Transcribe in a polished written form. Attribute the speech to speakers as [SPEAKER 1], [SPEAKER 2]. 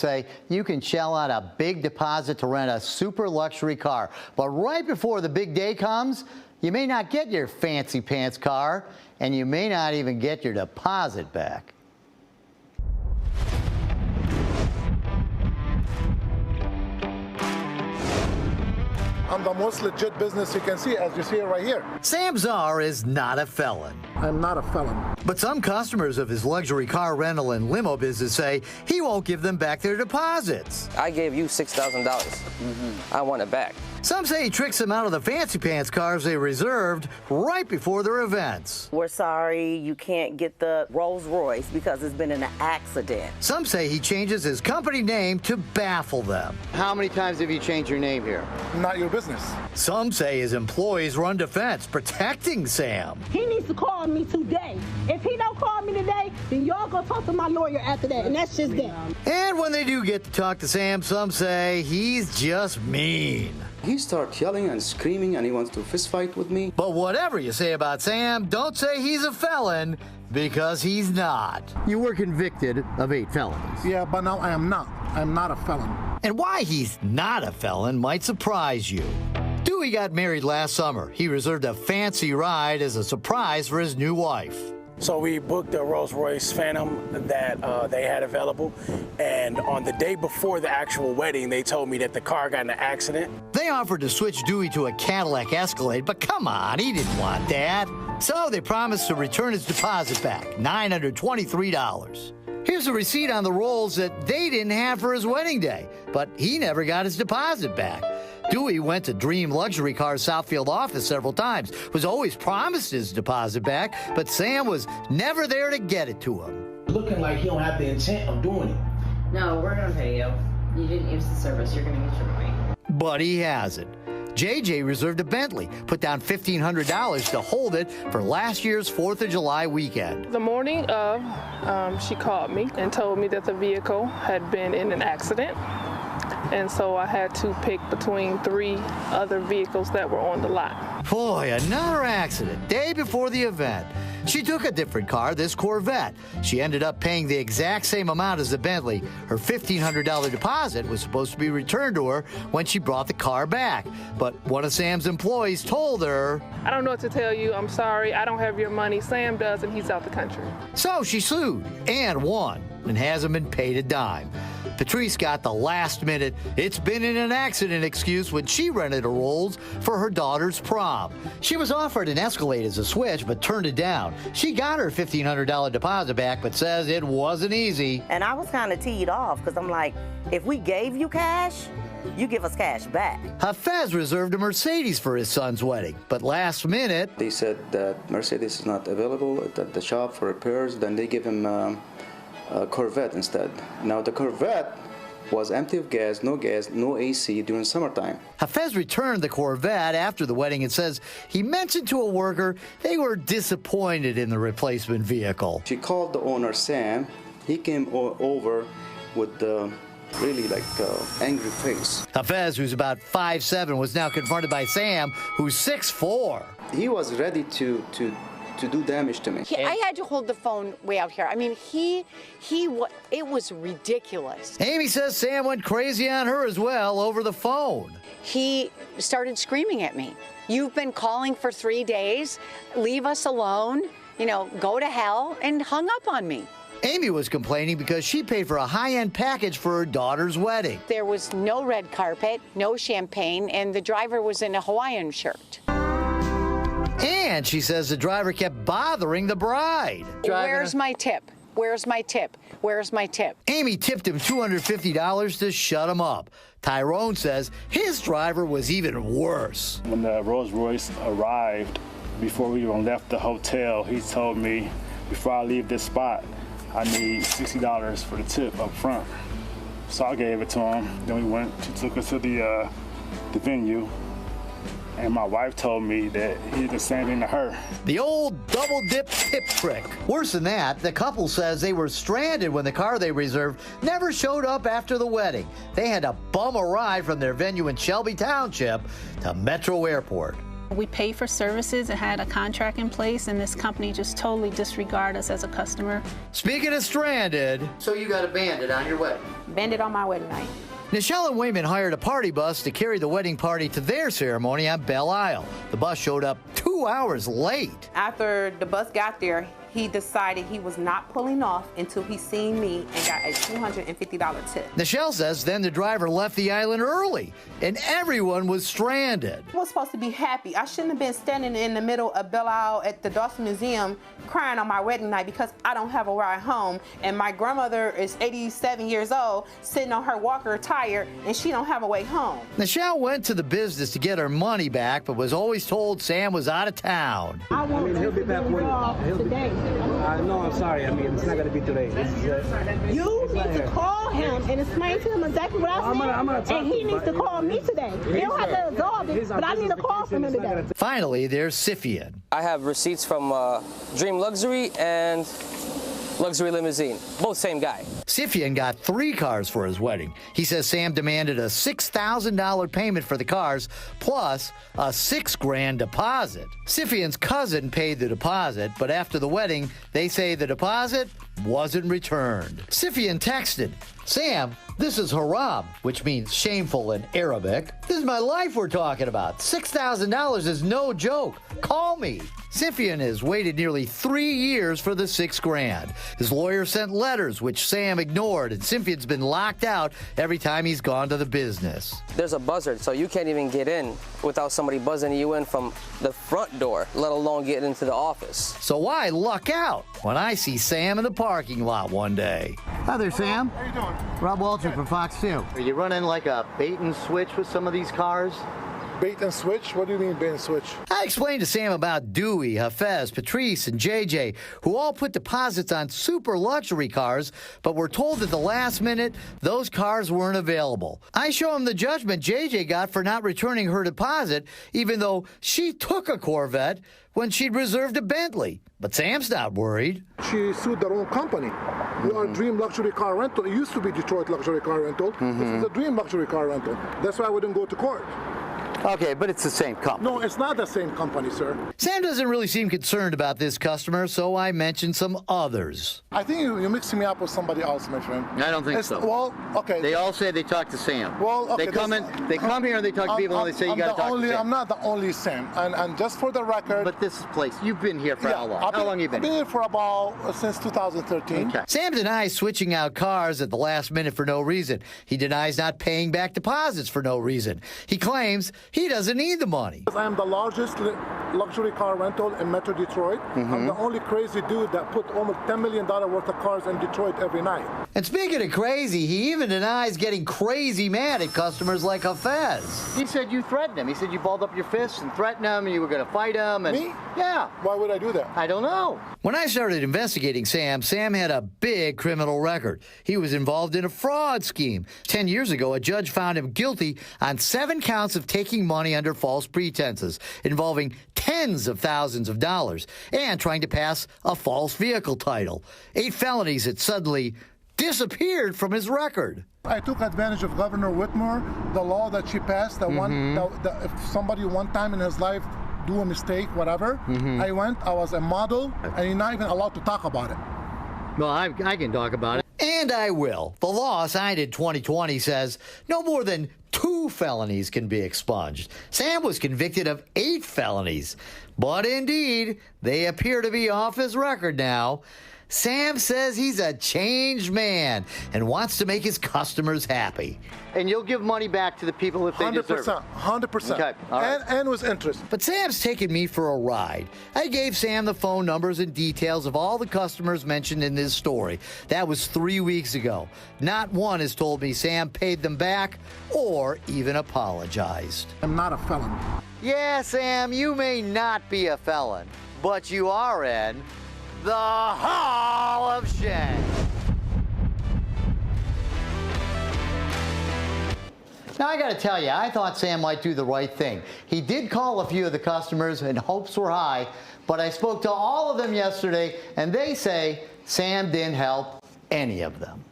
[SPEAKER 1] Say you can shell out a big deposit to rent a super luxury car, but right before the big day comes, you may not get your fancy pants car, and you may not even get your deposit back.
[SPEAKER 2] I'm the most legit business you can see, as you see it right here.
[SPEAKER 1] Sam Czar is not a felon.
[SPEAKER 2] I'm not a felon.
[SPEAKER 1] But some customers of his luxury car rental and limo business say he won't give them back their deposits.
[SPEAKER 3] I gave you $6,000. I want it back.
[SPEAKER 1] Some say he tricks them out of the fancy pants cars they reserved right before their events.
[SPEAKER 4] We're sorry you can't get the Rolls Royce because it's been in an accident.
[SPEAKER 1] Some say he changes his company name to baffle them. How many times have you changed your name here?
[SPEAKER 2] Not your business.
[SPEAKER 1] Some say his employees run defense, protecting Sam.
[SPEAKER 5] He needs to call me today. If he don't call me today, then y'all go talk to my lawyer after that, and that's just that.
[SPEAKER 1] And when they do get to talk to Sam, some say he's just mean.
[SPEAKER 6] He starts yelling and screaming, and he wants to fist fight with me.
[SPEAKER 1] But whatever you say about Sam, don't say he's a felon, because he's not. You were convicted of 8 felonies.
[SPEAKER 2] Yeah, but now I am not. I'm not a felon.
[SPEAKER 1] And why he's not a felon might surprise you. Dewey got married last summer. He reserved a fancy ride as a surprise for his new wife.
[SPEAKER 7] So we booked a Rolls-Royce Phantom that they had available, and on the day before the actual wedding, they told me that the car got in an accident.
[SPEAKER 1] They offered to switch Dewey to a Cadillac Escalade, but come on, he didn't want that. So they promised to return his deposit back, $923. Here's a receipt on the rolls that they didn't have for his wedding day, but he never got his deposit back. Dewey went to Dream Luxury Cars Southfield office several times, was always promised his deposit back, but Sam was never there to get it to him.
[SPEAKER 8] Looking like he don't have the intent of doing it.
[SPEAKER 9] No, we're gonna pay you. You didn't use the service, you're gonna get your money.
[SPEAKER 1] But he hasn't. JJ reserved a Bentley, put down $1,500 to hold it for last year's 4th of July weekend.
[SPEAKER 10] The morning of, she called me and told me that the vehicle had been in an accident. And so I had to pick between 3 other vehicles that were on the lot.
[SPEAKER 1] Boy, another accident, day before the event. She took a different car, this Corvette. She ended up paying the exact same amount as the Bentley. Her $1,500 deposit was supposed to be returned to her when she brought the car back. But one of Sam's employees told her,
[SPEAKER 10] I don't know what to tell you. I'm sorry. I don't have your money. Sam does, and he's out the country.
[SPEAKER 1] So she sued and won and hasn't been paid a dime. Patrice got the last-minute, it's been in an accident excuse when she rented a Rolls for her daughter's prom. She was offered an Escalade as a switch, but turned it down. She got her $1,500 deposit back, but says it wasn't easy.
[SPEAKER 4] And I was kind of teed off because I'm like, if we gave you cash, you give us cash back.
[SPEAKER 1] Hafez reserved a Mercedes for his son's wedding, but last minute,
[SPEAKER 6] They said that Mercedes is not available at the shop for repairs. Then they give him a Corvette instead. Now the Corvette was empty of gas, no AC during summertime.
[SPEAKER 1] Hafez returned the Corvette after the wedding and says he mentioned to a worker they were disappointed in the replacement vehicle.
[SPEAKER 6] She called the owner, Sam. He came over with the really angry face.
[SPEAKER 1] Hafez, who's about 5'7", was now confronted by Sam, who's 6'4".
[SPEAKER 6] He was ready to do damage to me.
[SPEAKER 11] I had to hold the phone way out here. I mean, it was ridiculous.
[SPEAKER 1] Amy says Sam went crazy on her as well over the phone.
[SPEAKER 11] He started screaming at me. You've been calling for 3 days. Leave us alone. Go to hell, and hung up on me.
[SPEAKER 1] Amy was complaining because she paid for a high-end package for her daughter's wedding.
[SPEAKER 11] There was no red carpet, no champagne, and the driver was in a Hawaiian shirt.
[SPEAKER 1] And she says the driver kept bothering the bride.
[SPEAKER 11] Where's my tip? Where's my tip? Where's my tip?
[SPEAKER 1] Amy tipped him $250 to shut him up. Tyrone says his driver was even worse.
[SPEAKER 12] When the Rolls Royce arrived, before we even left the hotel, he told me, before I leave this spot, I need $60 for the tip up front. So I gave it to him. Then we went, she took us to the venue. And my wife told me that he did the same thing to her.
[SPEAKER 1] The old double-dip tip trick. Worse than that, the couple says they were stranded when the car they reserved never showed up after the wedding. They had to bum a ride from their venue in Shelby Township to Metro Airport.
[SPEAKER 13] We pay for services and had a contract in place, and this company just totally disregarded us as a customer.
[SPEAKER 1] Speaking of stranded, so you got abandoned on your wedding.
[SPEAKER 5] Bandit on my wedding night.
[SPEAKER 1] Nichelle and Wayman hired a party bus to carry the wedding party to their ceremony on Belle Isle. The bus showed up 2 hours late.
[SPEAKER 14] After the bus got there, he decided he was not pulling off until he seen me and got a $250 tip.
[SPEAKER 1] Nichelle says then the driver left the island early, and everyone was stranded.
[SPEAKER 14] I was supposed to be happy. I shouldn't have been standing in the middle of Belle Isle at the Dawson Museum crying on my wedding night because I don't have a ride home, and my grandmother is 87 years old, sitting on her walker tired, and she don't have a way home.
[SPEAKER 1] Nichelle went to the business to get her money back, but was always told Sam was out of town.
[SPEAKER 5] I want
[SPEAKER 8] he'll be back
[SPEAKER 5] today.
[SPEAKER 8] No, I'm sorry. I mean, it's not going to be today.
[SPEAKER 5] You need to call him and explain to him exactly what I said.
[SPEAKER 8] I'm gonna talk
[SPEAKER 5] and he needs to call me today. He don't have to absorb it, but I need a call from him today.
[SPEAKER 1] Finally, there's Sifian.
[SPEAKER 3] I have receipts from Dream Luxury and Luxury Limousine. Both same guy.
[SPEAKER 1] Sifian got 3 cars for his wedding. He says Sam demanded a $6,000 payment for the cars plus a $6,000 deposit. Sifian's cousin paid the deposit, but after the wedding, they say the deposit wasn't returned. Sifian texted, "Sam, this is haram," which means shameful in Arabic. "This is my life we're talking about. $6,000 is no joke. Call me." Sifian has waited nearly 3 years for the $6,000. His lawyer sent letters, which Sam ignored, and Sifian's been locked out every time he's gone to the business.
[SPEAKER 3] There's a buzzer, so you can't even get in without somebody buzzing you in from the front door, let alone getting into the office.
[SPEAKER 1] So why luck out when I see Sam in the parking lot one day? Hi there, Sam.
[SPEAKER 2] How you doing?
[SPEAKER 1] Rob Walter from Fox 2. Are you running like a bait and switch with some of these cars?
[SPEAKER 2] Bait and switch? What do you mean bait and switch?
[SPEAKER 1] I explained to Sam about Dewey, Hafez, Patrice, and JJ, who all put deposits on super luxury cars, but were told at the last minute those cars weren't available. I show him the judgment JJ got for not returning her deposit, even though she took a Corvette when she'd reserved a Bentley. But Sam's not worried.
[SPEAKER 2] She sued the wrong company. We are Dream Luxury Car Rental. It used to be Detroit Luxury Car Rental. This is a Dream Luxury Car Rental. That's why we didn't go to court.
[SPEAKER 1] Okay, but it's the same company.
[SPEAKER 2] No, it's not the same company, sir.
[SPEAKER 1] Sam doesn't really seem concerned about this customer, so I mentioned some others.
[SPEAKER 2] I think you're mixing me up with somebody else, my friend.
[SPEAKER 1] I don't think so.
[SPEAKER 2] Well, okay.
[SPEAKER 1] They all say they talk to Sam.
[SPEAKER 2] Well, okay.
[SPEAKER 1] They come here and they talk to people and they say you got to talk to Sam.
[SPEAKER 2] I'm not the only Sam. And just for the record.
[SPEAKER 1] But this place, you've been here for how long? How long have you been?
[SPEAKER 2] I've been here for about since 2013.
[SPEAKER 1] Okay. Sam denies switching out cars at the last minute for no reason. He denies not paying back deposits for no reason. He claims he doesn't need the money.
[SPEAKER 2] I am the largest luxury car rental in Metro Detroit. I'm the only crazy dude that put almost $10 million worth of cars in Detroit every night.
[SPEAKER 1] And speaking of crazy, he even denies getting crazy mad at customers like Hafez. He said you threatened him. He said you balled up your fists and threatened him and you were going to fight him. And
[SPEAKER 2] me?
[SPEAKER 1] Yeah.
[SPEAKER 2] Why would I do that?
[SPEAKER 1] I don't know. When I started investigating Sam had a big criminal record. He was involved in a fraud scheme. 10 years ago, a judge found him guilty on 7 counts of taking money under false pretenses, involving tens of thousands of dollars, and trying to pass a false vehicle title. 8 felonies that suddenly disappeared from his record.
[SPEAKER 2] I took advantage of Governor Whitmer, the law that she passed, if somebody one time in his life do a mistake, whatever, I was a model, and you're not even allowed to talk about it.
[SPEAKER 1] Well, I can talk about it. And I will. The law signed in 2020 says no more than 2 felonies can be expunged. Sam was convicted of 8 felonies. But indeed, they appear to be off his record now. Sam says he's a changed man and wants to make his customers happy. And you'll give money back to the people if they deserve it.
[SPEAKER 2] 100%.
[SPEAKER 1] Okay, all right.
[SPEAKER 2] And with interest.
[SPEAKER 1] But Sam's taken me for a ride. I gave Sam the phone numbers and details of all the customers mentioned in this story. That was 3 weeks ago. Not one has told me Sam paid them back or even apologized.
[SPEAKER 2] I'm not a felon.
[SPEAKER 1] Yeah, Sam, you may not be a felon, but you are in the Hall of Shame. Now, I got to tell you, I thought Sam might do the right thing. He did call a few of the customers, and hopes were high, but I spoke to all of them yesterday, and they say Sam didn't help any of them.